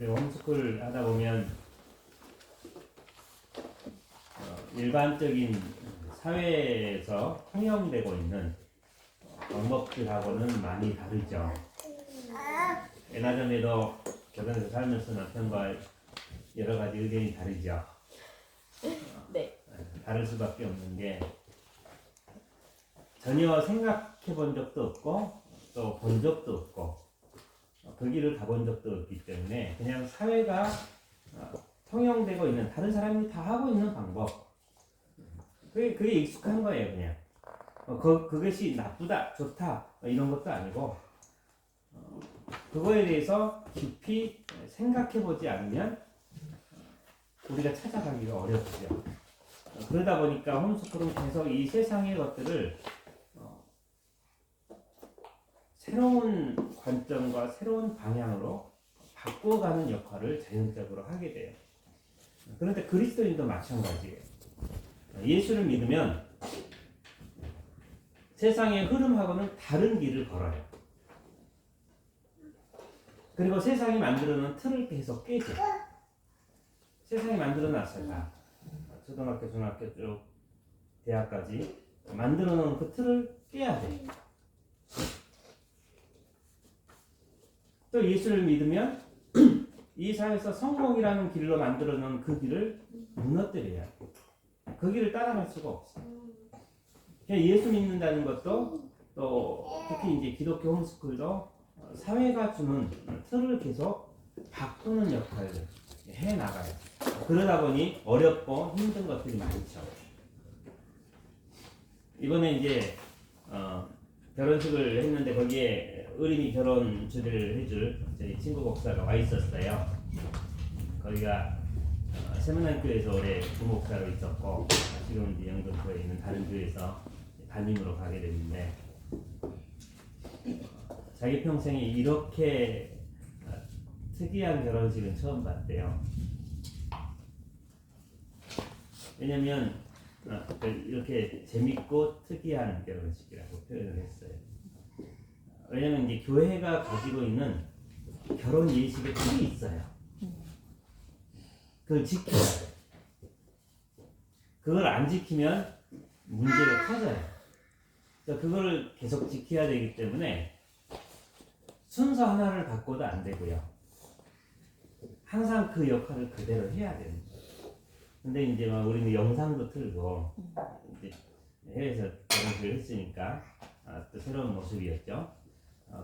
그리고 홈스쿨 하다 보면 일반적인 사회에서 통용되고 있는 방법들하고는 많이 다르죠. 예나전에도 교단에서 살면서 남편과 여러 가지 의견이 다르죠. 네. 다를 수밖에 없는 게 전혀 생각해 본 적도 없고 또 본 적도 없고 그 길을 가본 적도 없기 때문에 그냥 사회가 통용되고 있는 다른 사람이 다 하고 있는 방법 그게 익숙한 거예요. 그냥 그것이 나쁘다 좋다 이런 것도 아니고 그거에 대해서 깊이 생각해 보지 않으면 우리가 찾아가기가 어렵죠. 그러다 보니까 홈스쿨은 계속 이 세상의 것들을 새로운 관점과 새로운 방향으로 바꿔가는 역할을 자연적으로 하게 돼요. 그런데 그리스도인도 마찬가지예요. 예수를 믿으면 세상의 흐름하고는 다른 길을 걸어요. 그리고 세상이 만들어놓은 틀을 계속 깨죠. 세상이 만들어놨어요. 다. 초등학교, 중학교 쭉 대학까지 만들어놓은 그 틀을 깨야 돼. 또 예수를 믿으면 이 사회에서 성공이라는 길로 만들어놓은 그 길을 무너뜨려야 돼. 그 길을 따라갈 수가 없어. 그냥 예수 믿는다는 것도 또 특히 이제 기독교 홈스쿨도 사회가 주는 틀을 계속 바꾸는 역할을 해 나가요. 그러다 보니 어렵고 힘든 것들이 많죠. 이번에 이제 결혼식을 했는데 거기에 어린이 결혼 주례를 해줄 저희 친구 목사가 와 있었어요. 거기가 세문안교에서 올해 부목사로 있었고 지금 이제 영등포에 있는 다른 교회에서 담임으로 가게 됐는데 자기 평생에 이렇게 특이한 결혼식은 처음 봤대요. 왜냐면 이렇게 재밌고 특이한 결혼식이라고 표현을 했어요. 왜냐면 이제 교회가 가지고 있는 결혼 예식의 틀이 있어요. 그걸 지켜야 돼. 그걸 안 지키면 문제가 커져요. 그러니까 그걸 계속 지켜야 되기 때문에 순서 하나를 바꿔도 안 되고요. 항상 그 역할을 그대로 해야 되는 거예요. 근데 이제 막 우리는 영상도 틀고 이제 해외에서 결혼식을 했으니까 또 새로운 모습이었죠.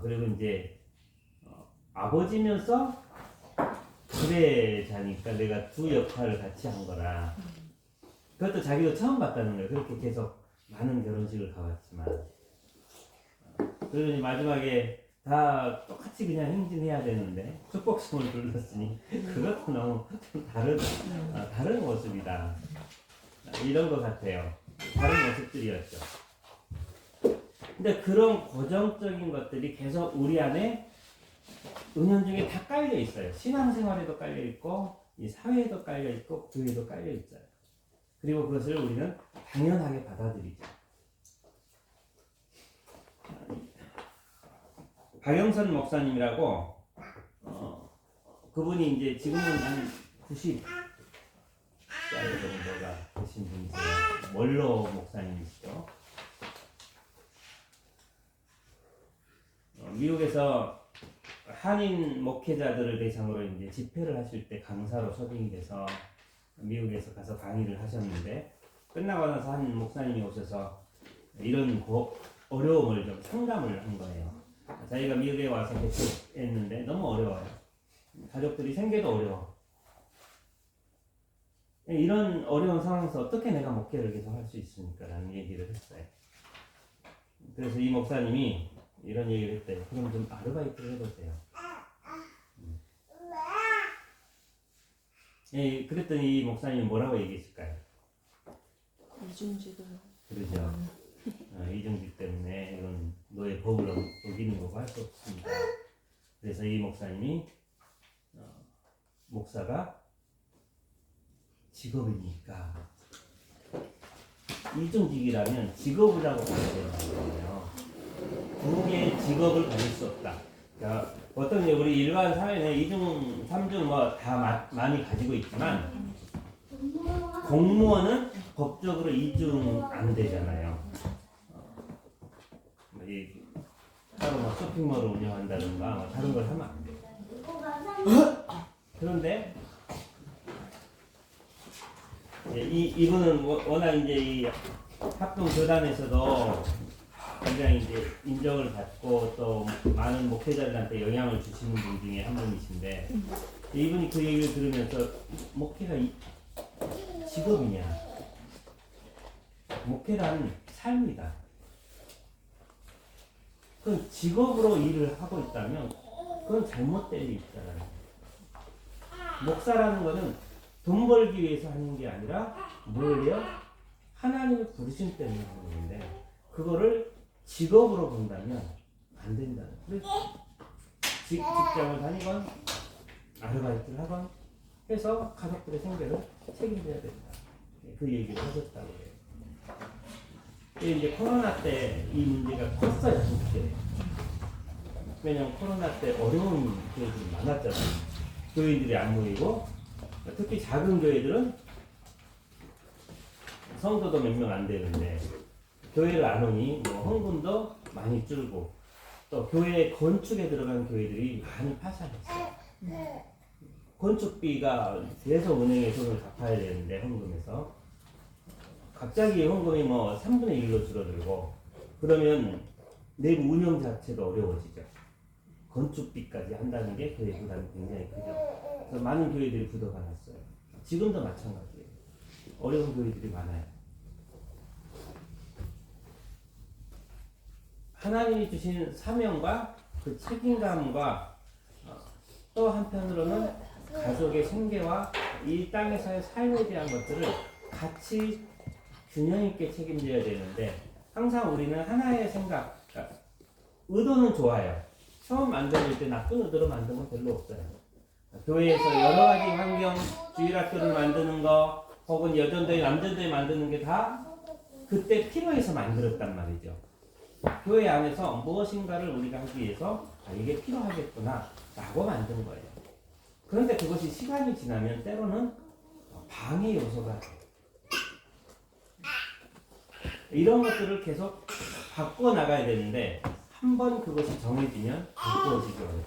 그리고 이제 아버지면서 주례자니까 내가 두 역할을 같이 한 거라. 그것도 자기도 처음 봤다는 거예요. 그렇게 계속 많은 결혼식을 가봤지만 그러니 마지막에 다 똑같이 그냥 행진해야 되는데 축복송을 불렀으니 그것도 너무 다른 모습이다. 이런 것 같아요. 다른 모습들이었죠. 근데 그런 고정적인 것들이 계속 우리 안에 은연중에 다 깔려 있어요. 신앙생활에도 깔려 있고 이 사회에도 깔려 있고 교회에도 깔려 있어요. 그리고 그것을 우리는 당연하게 받아들이죠. 박영선 목사님이라고 그분이 이제 지금은 한 90살 정도가 되신 분이세요. 원로 목사님이시죠. 미국에서 한인 목회자들을 대상으로 이제 집회를 하실 때 강사로 초빙이 돼서 미국에서 가서 강의를 하셨는데 끝나고 나서 한 목사님이 오셔서 이런 어려움을 좀 상담을 한 거예요. 자기가 미국에 와서 개척했는데 너무 어려워요. 가족들이 생계도 어려워. 이런 어려운 상황에서 어떻게 내가 목회를 계속 할 수 있습니까? 라는 얘기를 했어요. 그래서 이 목사님이 이런 얘기를 했대요. 그럼 좀 아르바이트를 해보세요. 예, 그랬더니 이 목사님이 뭐라고 얘기했을까요? 이중직을. 그러죠. 이중직 때문에 이런 노예 법을 어기는 거고 할 수 없습니다. 그래서 이 목사님이 목사가 직업이니까 이중직이라면 직업이라고 봐야 되는 거예요. 두 개의 직업을 가질 수 없다. 그러니까 어떤 우리 일반 사회는 2중, 3중 뭐 다 많이 가지고 있지만 공무원은 법적으로 2중 안 되잖아요. 이 따로 막 쇼핑몰을 운영한다든가 뭐 다른 걸 하면 안 돼요. 그런데 이분은 워낙 이제 이 합동 교단에서도 굉장히 이제 인정을 받고 또 많은 목회자들한테 영향을 주시는 분 중에 한 분이신데 이분이 그 얘기를 들으면서 목회가 직업이냐? 목회란 삶이다. 그 직업으로 일을 하고 있다면 그건 잘못된 일이잖아요. 목사라는 거는 돈 벌기 위해서 하는 게 아니라 뭐예요? 하나님의 부르심 때문에 하는 건데 그거를 직업으로 본다면 안 된다는 거예요. 직장을 다니건 아르바이트를 하건 해서 가족들의 생계를 책임져야 된다. 그 얘기를 하셨다고 해요. 이제 코로나 때 이 문제가 컸어요, 그때. 왜냐면 코로나 때 어려운 교회들이 많았잖아요. 교인들이 안 모이고, 특히 작은 교회들은 성도도 몇 명 안 되는데, 교회를 안 오니 뭐 헌금도 많이 줄고, 또 교회 건축에 들어간 교회들이 많이 파산했어요. 건축비가 계속 은행에 돈을 갚아야 되는데, 헌금에서. 갑자기 헌금이 뭐 3분의 1로 줄어들고 그러면 내부 운영 자체도 어려워지죠. 건축비까지 한다는 게 교회 부담이 굉장히 크죠. 그래서 많은 교회들이 부도가 났어요. 지금도 마찬가지예요. 어려운 교회들이 많아요. 하나님이 주신 사명과 그 책임감과 또 한편으로는 가족의 생계와 이 땅에서의 삶에 대한 것들을 같이 균형 있게 책임져야 되는데 항상 우리는 하나의 생각, 그러니까 의도는 좋아요. 처음 만들 때 나쁜 의도로 만든 건 별로 없어요. 교회에서 여러 가지 환경, 주일학교를 만드는 거, 혹은 여전도회, 남전도회 만드는 게 다 그때 필요해서 만들었단 말이죠. 교회 안에서 무엇인가를 우리가 하기 위해서 이게 필요하겠구나 라고 만든 거예요. 그런데 그것이 시간이 지나면 때로는 방해 요소가 돼요. 이런 것들을 계속 바꿔 나가야 되는데 한 번 그것이 정해지면 바꾸어지기 어려워요.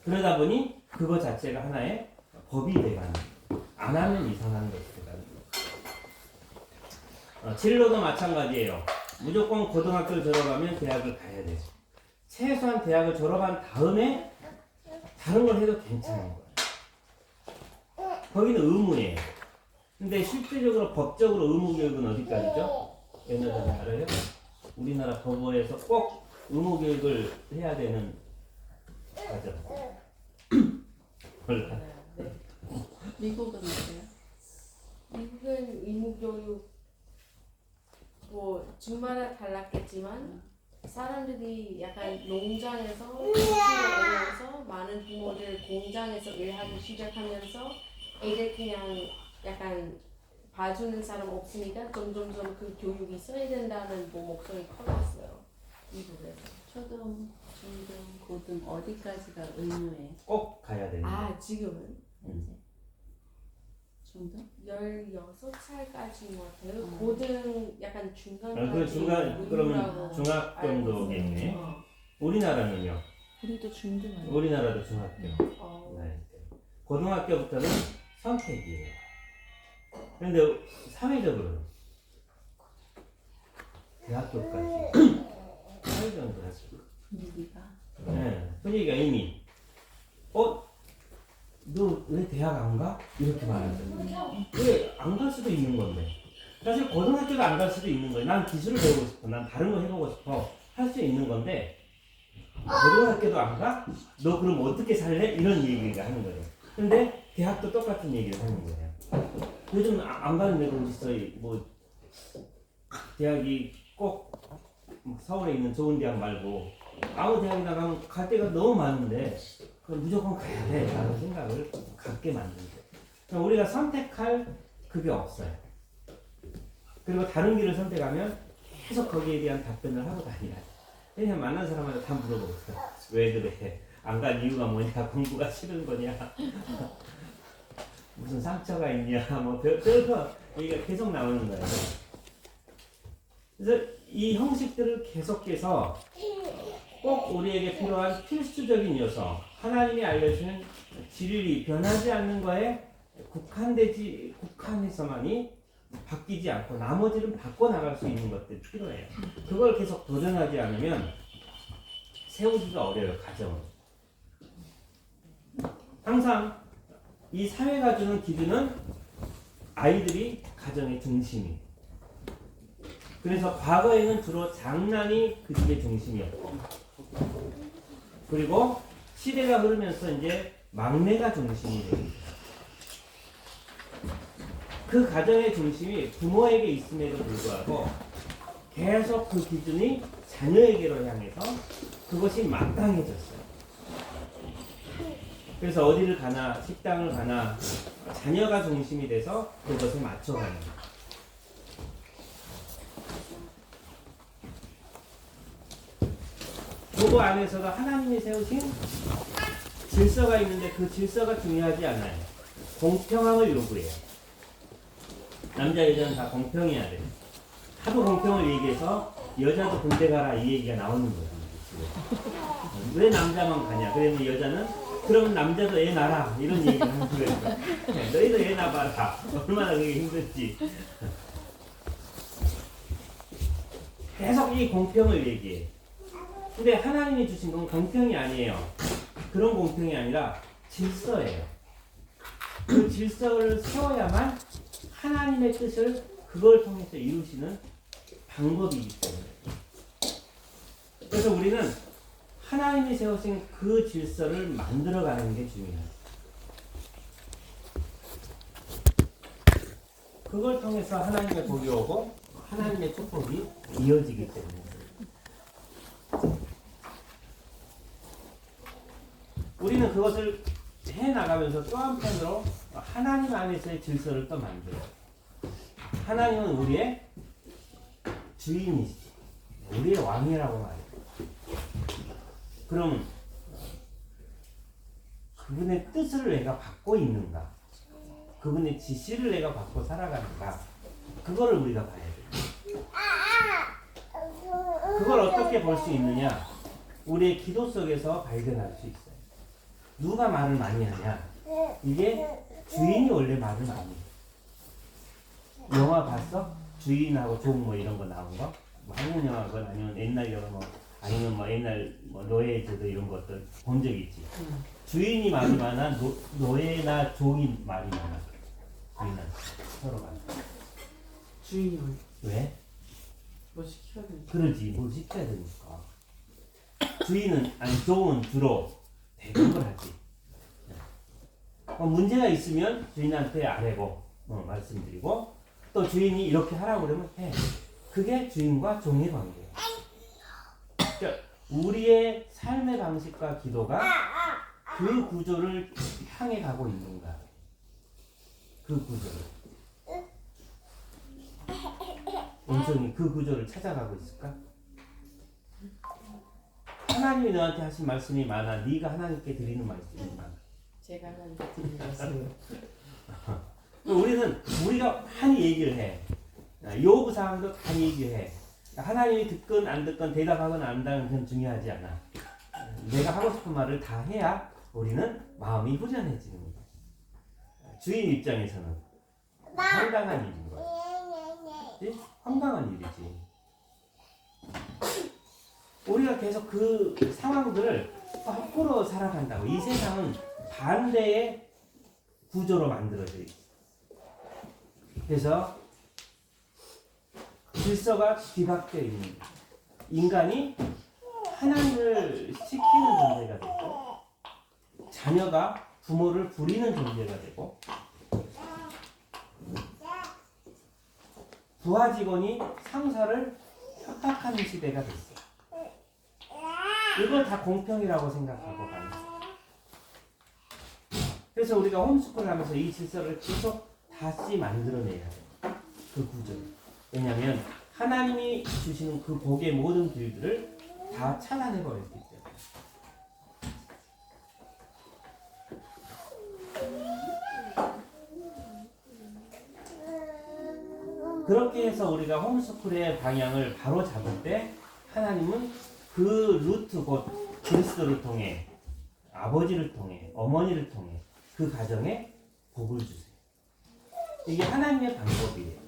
그러다 보니 그것 자체가 하나의 법이 돼가는 거예요. 안 하면 이상한 것이 돼가는 거예요. 진로도 마찬가지예요. 무조건 고등학교를 졸업하면 대학을 가야 돼요. 최소한 대학을 졸업한 다음에 다른 걸 해도 괜찮은 거예요. 거기는 의무예요. 근데 실질적으로 법적으로 의무교육은 어디까지죠? 옛날에 알아요? 우리나라 법원에서 꼭 의무교육을 해야 되는 과정. 몰라. 네. 미국은 어때요? 미국은 의무교육 뭐 주마다 달랐겠지만 사람들이 약간 농장에서 어려워서 많은 부모들 공장에서 일하기 시작하면서 애들 그냥 약간 봐주는 사람 없으니까 점점점 그 교육이 써야 된다는 뭐 목소리 커졌어요. 미국에서. 초등, 중등, 고등 어디까지가 의무예요? 꼭 가야 되는 거예요. 아 지금은 이제 중등? 16살까지인 것 같아요. 고등 약간 중간까지. 그 중간 그러면 의무라고 중학 알고 정도겠네. 있어요. 우리나라는요. 우리도 중등 아니에요? 우리나라도 중학교. 어. 네. 고등학교부터는 선택이에요. 그런데 사회적으로는 대학교까지 사회적으로 대학교. 분위기가 네, 분위기가 이미 너 왜 대학 안 가? 이렇게 말하잖아요. 왜 안 갈 수도 있는 건데. 사실 고등학교도 안 갈 수도 있는 거예요. 난 기술을 배우고 싶어. 난 다른 거 해보고 싶어. 할 수 있는 건데 고등학교도 안 가? 너 그럼 어떻게 살래? 이런 얘기가 하는 거예요. 근데 대학도 똑같은 얘기를 하는 거예요. 요즘 안 가는 데가 어디 있어? 뭐 대학이 꼭 서울에 있는 좋은 대학 말고 아무 대학이나 가면 갈 데가 너무 많은데 그럼 무조건 가야 돼 라는 생각을 갖게 만든 거예요. 그러니까 우리가 선택할 그게 없어요. 그리고 다른 길을 선택하면 계속 거기에 대한 답변을 하고 다니라. 그냥 만난 사람한테 다 물어보거든. 왜 그래? 안 간 이유가 뭐냐? 공부가 싫은 거냐? 무슨 상처가 있냐? 뭐 별거 얘기가 계속 나오는 거예요. 그래서 이 형식들을 계속해서 꼭 우리에게 필요한 필수적인 요소, 하나님이 알려주는 진리, 변하지 않는 거에 국한해서만이 바뀌지 않고 나머지는 바꿔나갈 수 있는 것들이 필요해요. 그걸 계속 도전하지 않으면 세우기가 어려워요, 가정을. 항상 이 사회가 주는 기준은 아이들이 가정의 중심이에요. 그래서 과거에는 주로 장난이 그 집의 중심이었고, 그리고 시대가 흐르면서 이제 막내가 중심이 됩니다. 그 가정의 중심이 부모에게 있음에도 불구하고 계속 그 기준이 자녀에게로 향해서 그것이 마땅해졌어요. 그래서 어디를 가나 식당을 가나 자녀가 중심이 돼서 그것에 맞춰가는 거예요. 부부 안에서도 하나님이 세우신 질서가 있는데 그 질서가 중요하지 않아요. 공평함을 요구해요. 남자 여자는 다 공평해야 돼요. 하도 공평을 얘기해서 여자도 군대 가라 이 얘기가 나오는 거예요. 왜 남자만 가냐? 그러면 여자는 그럼 남자도 애 낳아라 이런 얘기를 하는 거예요. 너희도 애 낳아봐라. 얼마나 그게 힘들지. 계속 이 공평을 얘기해. 근데 하나님이 주신 건 공평이 아니에요. 그런 공평이 아니라 질서예요. 그 질서를 세워야만 하나님의 뜻을 그걸 통해서 이루시는 방법이기 때문에. 그래서 우리는 하나님이 세우신 그 질서를 만들어가는 게 중요해요. 그걸 통해서 하나님의 복이 오고 하나님의 축복이 이어지기 때문에. 우리는 그것을 해나가면서 또 한편으로 하나님 안에서의 질서를 또 만들어요. 하나님은 우리의 주인이시죠. 우리의 왕이라고 말해요. 그럼 그분의 뜻을 내가 받고 있는가? 그분의 지시를 내가 받고 살아가는가? 그거를 우리가 봐야 돼요. 그걸 어떻게 볼 수 있느냐? 우리의 기도 속에서 발견할 수 있어요. 누가 말을 많이 하냐? 이게 주인이 원래 말을 많이 해요. 영화 봤어? 주인하고 종 뭐 이런 거 나온 거? 뭐 한국 영화건 아니면 옛날 영화 뭐 아니면 뭐 옛날 뭐 노예제도 이런 것들 본 적 있지. 주인이 말이 많아 노예나 종이 말이 많아. 주인은 서로 많아. 주인이 왜? 뭐 시켜야 되니까. 그러지 뭘 시켜야 되니까. 주인은 아니 종은 주로 대답을 하지. 문제가 있으면 주인한테 아뢰고 말씀드리고 또 주인이 이렇게 하라고 그러면 해. 그게 주인과 종의 관계예요. 그러니까 우리의 삶의 방식과 기도가 그 구조를 향해 가고 있는가? 그 구조를. 은성이 그 구조를 찾아가고 있을까? 하나님이 너한테 하신 말씀이 많아. 네가 하나님께 드리는 말씀이 많아. 제가 하나님께 드리는 말씀이요. 우리가 많이 얘기를 해. 요구 사항도 많이 얘기해. 하나님이 듣건 안 듣건 대답하거나 안 한다는 건 중요하지 않아. 내가 하고 싶은 말을 다 해야 우리는 마음이 후련해지는 거야. 주인 입장에서는 황당한 일인 거야. 그치? 황당한 일이지. 우리가 계속 그 상황들을 거꾸로 살아간다고. 이 세상은 반대의 구조로 만들어져 있어. 그래서 질서가 뒤바뀌어 있는 거야. 인간이 하나님을 시키는 존재가 되고 자녀가 부모를 부리는 존재가 되고 부하 직원이 상사를 협박하는 시대가 됐어. 이걸 다 공평이라고 생각하고 가는 거야. 그래서 우리가 홈스쿨을 하면서 이 질서를 계속 다시 만들어내야 돼. 그 구조를. 왜냐하면 하나님이 주시는 그 복의 모든 길들을 다 차단해버렸기 때문에. 그렇게 해서 우리가 홈스쿨의 방향을 바로 잡을 때 하나님은 그 루트 곧 그리스도를 통해 아버지를 통해 어머니를 통해 그 가정에 복을 주세요. 이게 하나님의 방법이에요.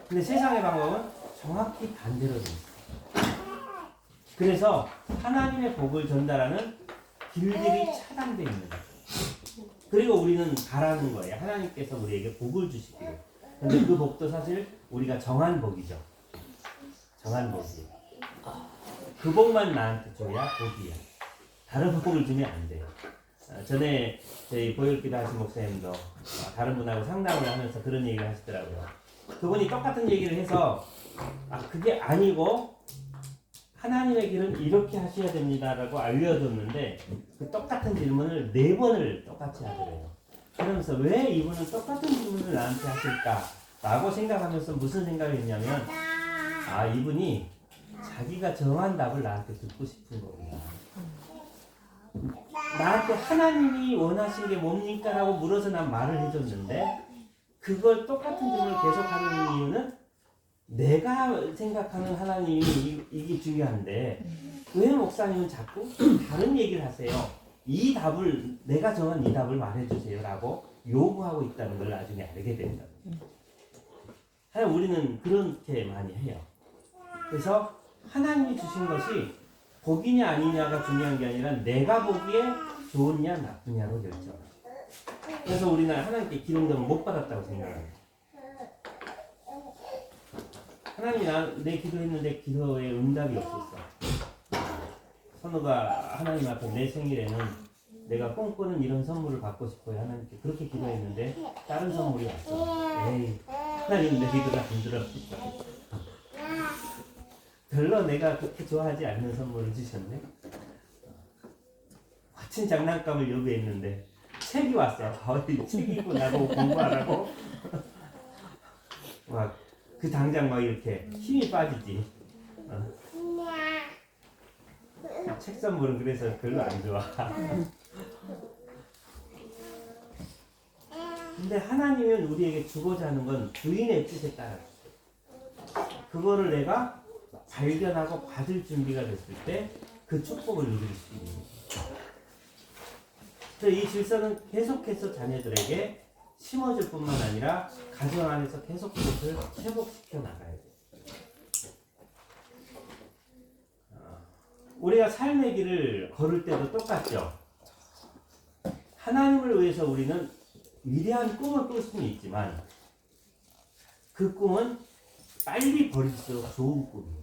근데 세상의 방법은 정확히 반대로 됩니다. 그래서 하나님의 복을 전달하는 길들이 차단되어 있는 거예요. 그리고 우리는 바라는 거예요. 하나님께서 우리에게 복을 주시기를. 근데 그 복도 사실 우리가 정한 복이죠. 정한 복이에요. 그 복만 나한테 줘야 복이야. 다른 복을 주면 안 돼요. 전에 저희 보혈기도 하신 목사님도 다른 분하고 상담을 하면서 그런 얘기를 하시더라고요. 그분이 똑같은 얘기를 해서 그게 아니고 하나님의 길은 이렇게 하셔야 됩니다라고 알려줬는데 그 똑같은 질문을 4번을 똑같이 하더래요. 그러면서 왜 이분은 똑같은 질문을 나한테 하실까라고 생각하면서 무슨 생각을 했냐면 이분이 자기가 정한 답을 나한테 듣고 싶은 거구나. 나한테 하나님이 원하신 게 뭡니까? 라고 물어서 난 말을 해줬는데 그걸 똑같은 질문을 계속하는 이유는 내가 생각하는 하나님이 이게 중요한데 왜 목사님은 자꾸 다른 얘기를 하세요? 이 답을 내가 정한 이 답을 말해주세요 라고 요구하고 있다는 걸 나중에 알게 된다. 하여간 우리는 그렇게 많이 해요. 그래서 하나님이 주신 것이 복이냐 아니냐가 중요한 게 아니라 내가 보기에 좋으냐 나쁘냐로 결정해요. 그래서 우리는 하나님께 기름감을 못 받았다고 생각합니다. 하나님이 내 기도했는데 기도에 응답이 없었어. 선우가 하나님 앞에 내 생일에는 내가 꿈꾸는 이런 선물을 받고 싶어요. 하나님께 그렇게 기도했는데 다른 선물이 왔어. 에이, 하나님 내 기도를 안 들었어. 별로 내가 그렇게 좋아하지 않는 선물을 주셨네. 거친 장난감을 요구했는데 책이 왔어. 책이고 나보고 공부하라고. 막 그 당장 막 이렇게 힘이 빠지지. 책 선물은 그래서 별로 안 좋아. 근데 하나님은 우리에게 주고자 하는 건 주인의 뜻에 따라. 그거를 내가 발견하고 받을 준비가 됐을 때 그 축복을 누릴 수 있는 거예요. 그래서 이 질서는 계속해서 자녀들에게 심어줄 뿐만 아니라 가정 안에서 계속 그것을 회복시켜 나가야 돼요. 우리가 삶의 길을 걸을 때도 똑같죠. 하나님을 위해서 우리는 위대한 꿈을 꿀 수는 있지만 그 꿈은 빨리 버릴수록 좋은 꿈이에요.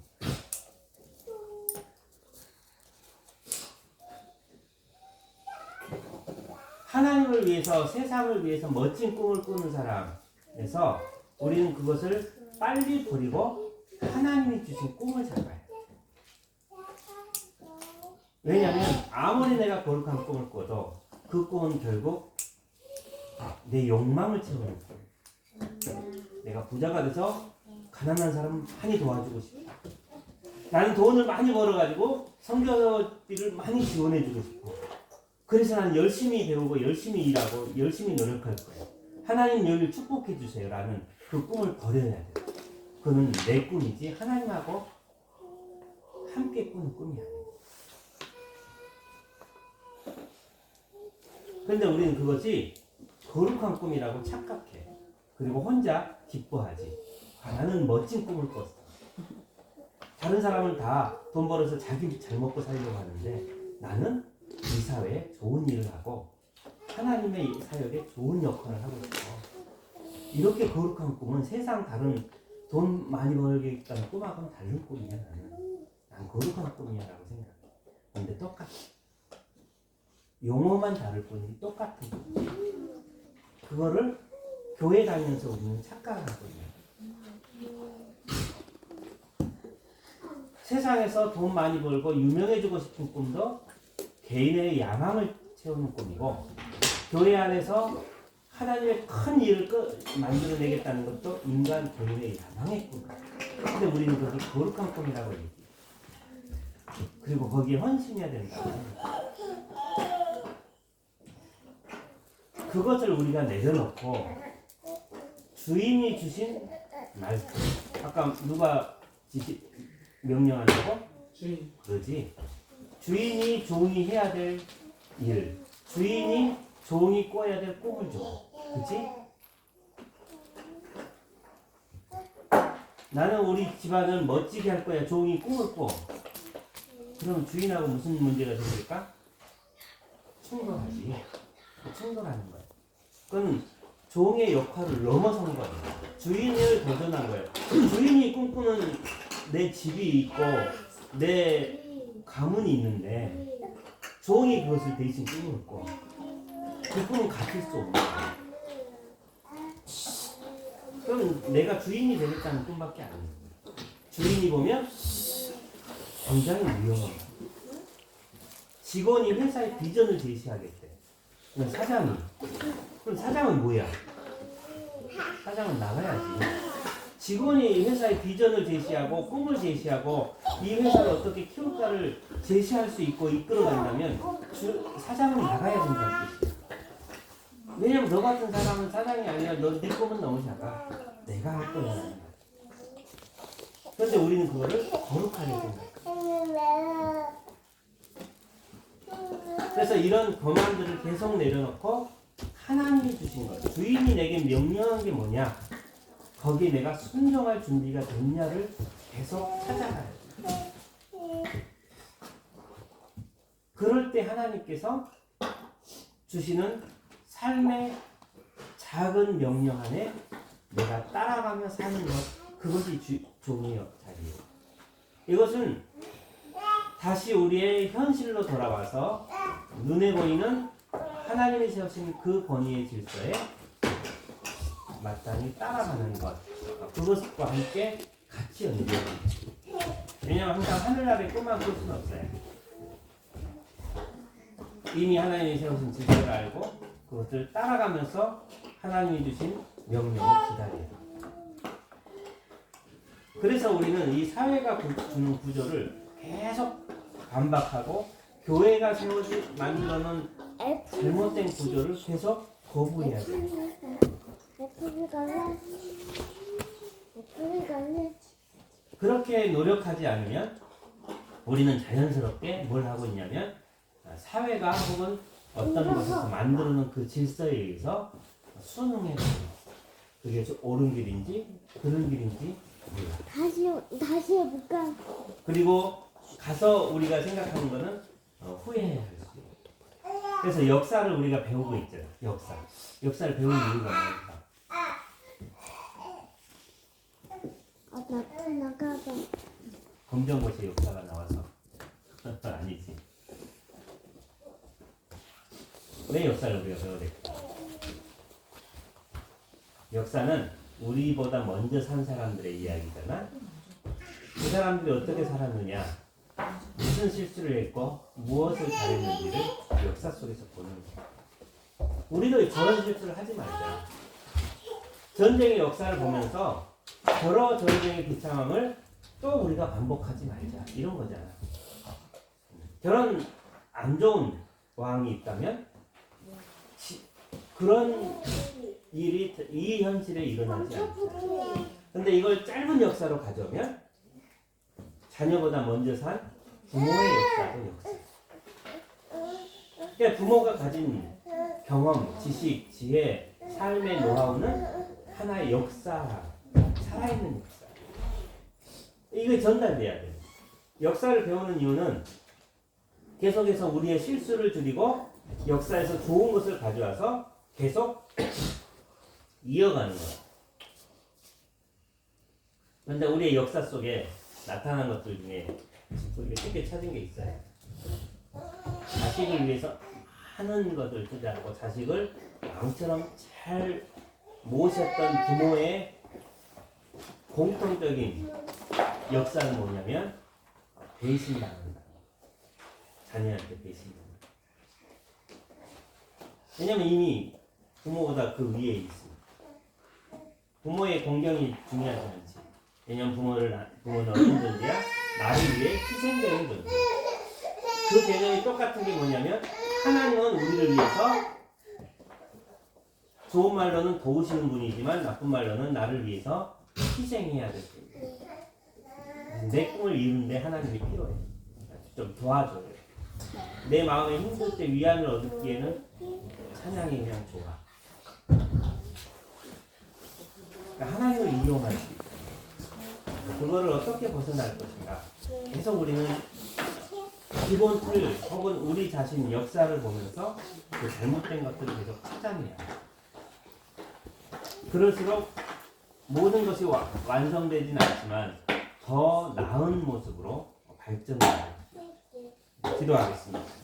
하나님을 위해서 세상을 위해서 멋진 꿈을 꾸는 사람에서 우리는 그것을 빨리 버리고 하나님이 주신 꿈을 잡아야 돼. 왜냐하면 아무리 내가 거룩한 꿈을 꿔도 그 꿈은 결국 내 욕망을 채우는 꿈. 내가 부자가 돼서 가난한 사람 많이 도와주고 싶어. 나는 돈을 많이 벌어가지고 선교비를 많이 지원해주고 싶어. 그래서 나는 열심히 배우고 열심히 일하고 열심히 노력할 거예요. 하나님 여기를 축복해 주세요 라는 그 꿈을 버려야 돼요. 그건 내 꿈이지 하나님하고 함께 꾸는 꿈이 아니에요. 그런데 우리는 그것이 거룩한 꿈이라고 착각해. 그리고 혼자 기뻐하지. 나는 멋진 꿈을 꿨어. 다른 사람은 다 돈 벌어서 자기 잘 먹고 살려고 하는데 나는 이 사회에 좋은 일을 하고 하나님의 사역에 좋은 역할을 하고 싶어. 이렇게 거룩한 꿈은 세상 다른 돈 많이 벌겠다는 꿈하고는 다른 꿈이야. 난 거룩한 꿈이야라고 생각해. 근데 똑같아. 용어만 다를 뿐이지 똑같은 꿈. 그거를 교회 다니면서 우리는 착각하고 있는. 세상에서 돈 많이 벌고 유명해지고 싶은 꿈도 개인의 야망을 채우는 꿈이고 교회 안에서 하나님의 큰 일을 만들어내겠다는 것도 인간 개인의 야망의 꿈. 근데 우리는 그것을 거룩한 꿈이라고 얘기해요. 그리고 거기에 헌신해야 된다. 그것을 우리가 내려놓고 주인이 주신 말씀. 아까 누가 명령한다고? 주인. 그러지. 주인이 종이 해야 될 일, 주인이 종이 꿔야 될 꿈을 줘. 그치? 나는 우리 집안을 멋지게 할 거야. 종이 꿈을 꿔. 그럼 주인하고 무슨 문제가 생길까? 충돌하지. 충돌하는 거야. 그건 종의 역할을 넘어선 거야. 주인을 도전한 거야. 주인이 꿈꾸는 내 집이 있고 내 가문이 있는데 종이 그것을 대신 꿈을 꿔. 그 꿈은 갖출 수 없는 거야. 그럼 내가 주인이 되겠다는 꿈밖에 안 해. 주인이 보면 굉장히 위험한 거야. 직원이 회사의 비전을 제시하겠대. 그럼 사장이. 그럼 사장은 뭐야? 사장은 나가야지. 직원이 회사의 비전을 제시하고 꿈을 제시하고 이 회사를 어떻게 키울까를 제시할 수 있고 이끌어간다면 사장은 나가야 된다는 뜻이야. 왜냐면 너 같은 사람은 사장이 아니라 너 네 꿈은 너무 작아. 내가 할 거야. 그런데 우리는 그거를 거룩하게 생각해. 그래서 이런 권한들을 계속 내려놓고 하나님이 주신 것, 주인이 내게 명령한 게 뭐냐, 거기에 내가 순종할 준비가 됐냐를 계속 찾아가야 돼. 그럴 때 하나님께서 주시는 삶의 작은 명령 안에 내가 따라가며 사는 것, 그것이 종의 역할이에요. 이것은 다시 우리의 현실로 돌아와서 눈에 보이는 하나님이 세우신 그 권위의 질서에 마땅히 따라가는 것, 그것과 함께 같이 연결해요. 왜냐하면 항상 하늘나라의 꿈만 꿀 수는 없어요. 이미 하나님이 세우신 질서를 알고 그것을 따라가면서 하나님이 주신 명령을 기다려요. 그래서 우리는 이 사회가 주는 구조를 계속 반박하고 교회가 만들어놓은 잘못된 구조를 계속 거부해야 돼요. 그렇게 노력하지 않으면 우리는 자연스럽게 뭘 하고 있냐면 사회가 혹은 어떤 것에서 만들어놓은 그 질서에 의해서 순응해 가요. 그게 옳은 길인지 그른 길인지 몰라. 다시 해볼까? 그리고 가서 우리가 생각하는 거는 후회해야 할 수 있어요. 그래서 역사를 우리가 배우고 있잖아요. 역사를 배우는 이유가 뭘까? 나가봐. 검정고시 역사가 나와서 아니지. 왜 역사를 우리가 배워야 될까? 역사는 우리보다 먼저 산 사람들의 이야기잖아. 그 사람들이 어떻게 살았느냐, 무슨 실수를 했고 무엇을 잘했는지를 역사 속에서 보는 거야. 우리도 저런 실수를 하지 말자. 전쟁의 역사를 보면서 저런 전쟁의 비참함을 또 우리가 반복하지 말자, 이런 거잖아. 저런 안 좋은 왕이 있다면 그런 일이 이 현실에 일어나지 않자. 근데 이걸 짧은 역사로 가져오면 자녀보다 먼저 산 부모의 역사도 역사. 그러니까 부모가 가진 경험, 지식, 지혜, 삶의 노하우는 하나의 역사, 살아있는 역사. 이게 전달돼야 돼요. 역사를 배우는 이유는 계속해서 우리의 실수를 줄이고 역사에서 좋은 것을 가져와서 계속 이어가는 거예요. 그런데 우리의 역사 속에 나타난 것들 중에 우리가 쉽게 찾은 게 있어요. 자식을 위해서 많은 것을 투자하고 자식을 왕처럼 잘 모셨던 부모의 공통적인 역사는 뭐냐면 배신당한다. 자녀한테 배신당한다. 왜냐면 이미 부모보다 그 위에 있습니다. 부모의 공경이 중요하지 않지. 왜냐면 부모는 어떤 존재야? 나를 위해 희생되는 존재. 그 개념이 똑같은 게 뭐냐면 하나님은 우리를 위해서 좋은 말로는 도우시는 분이지만 나쁜 말로는 나를 위해서 희생해야 될 분이에요. 내 꿈을 이루는데 하나님이 필요해. 좀 도와줘요. 내 마음에 힘들 때 위안을 얻기에는 찬양이 그냥 좋아. 그러니까 하나님을 이용할 수 있어. 그거를 어떻게 벗어날 것인가. 계속 우리는 기본 틀 혹은 우리 자신 역사를 보면서 그 잘못된 것들을 계속 찾아내야 돼. 그럴수록 모든 것이 완성되진 않지만 더 나은 모습으로 발전해야 돼. 기도하겠습니다.